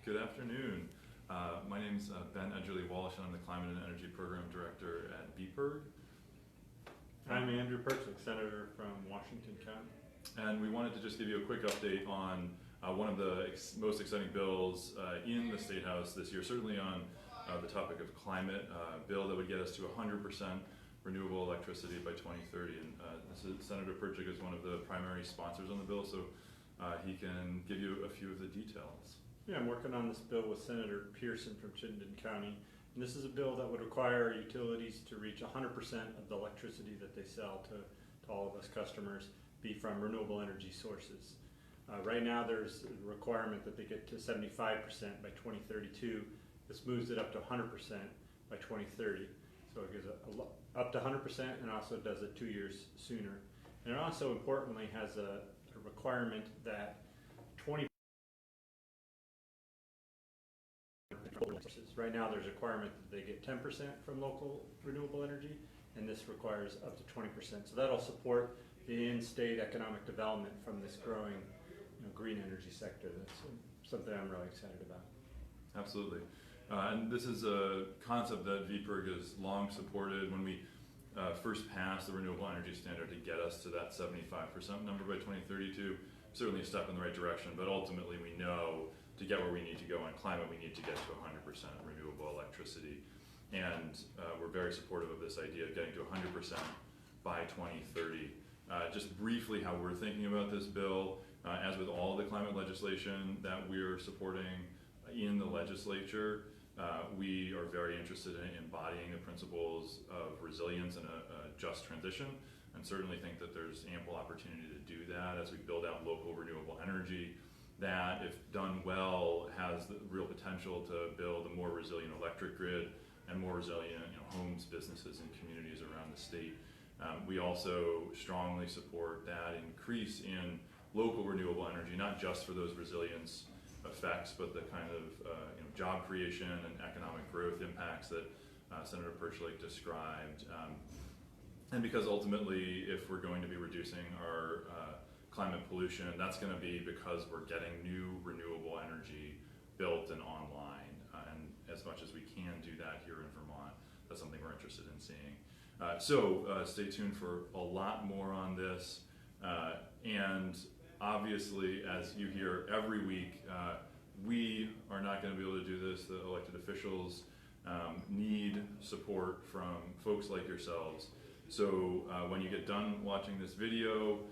Good afternoon. My name's Ben Edgerly Walsh, and I'm the Climate and Energy Program Director at VPIRG. I'm Andrew Perchlik, Senator from Washington County. And we wanted to just give you a quick update on one of the most exciting bills in the State House this year, certainly on the topic of climate, bill that would get us to 100% renewable electricity by 2030. And Senator Perchlik is one of the primary sponsors on the bill, so he can give you a few of the details. Yeah, I'm working on this bill with Senator Pearson from Chittenden County. And this is a bill that would require utilities to reach 100% of the electricity that they sell to all of us customers be from renewable energy sources. Right now there's a requirement that they get to 75% by 2032. This moves it up to 100% by 2030. So it gives up to 100% and also does it 2 years sooner. And it also importantly has a requirement that 20% right now there's a requirement that they get 10% from local renewable energy, and this requires up to 20%. So that'll support the in-state economic development from this growing green energy sector. That's something I'm really excited about. Absolutely. And this is a concept that VPIRG has long supported. When we first passed the renewable energy standard to get us to that 75% number by 2032, certainly a step in the right direction, but ultimately we know to get where we need to go on climate, we need to get to 100% renewable electricity. And we're very supportive of this idea of getting to 100% by 2030. Just briefly how we're thinking about this bill, as with all the climate legislation that we're supporting in the legislature, we are very interested in embodying the principles of resilience and a just transition, and certainly think that there's ample opportunity to do that as we build out local renewable energy that, if done well, has the real potential to build a more resilient electric grid and more resilient homes, businesses, and communities around the state. We also strongly support that increase in local renewable energy, not just for those resilience effects, but the kind of job creation and economic growth impacts that Senator Perchlik described. And because ultimately, if we're going to be reducing our climate pollution, that's going to be because we're getting new renewable energy built and online. And as much as we can do that here in Vermont, that's something we're interested in seeing. So stay tuned for a lot more on this. And obviously, as you hear every week, we are not going to be able to do this. The elected officials need support from folks like yourselves. So when you get done watching this video,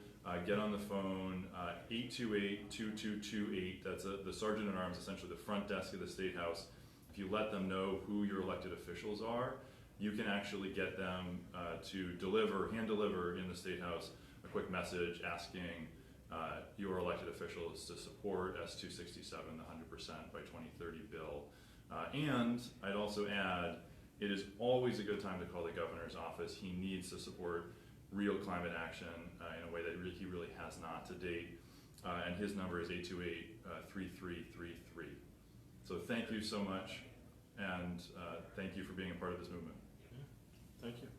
get on the phone, 828-2228. That's the Sergeant at Arms, essentially the front desk of the State House. If you let them know who your elected officials are, you can actually get them to hand deliver in the State House a quick message asking your elected officials to support S267, the 100% by 2030 bill. And I'd also add, it is always a good time to call the governor's office. He needs to support real climate action in a way that he really has not to date. And his number is 828-3333. So thank you so much, and thank you for being a part of this movement. Yeah, thank you.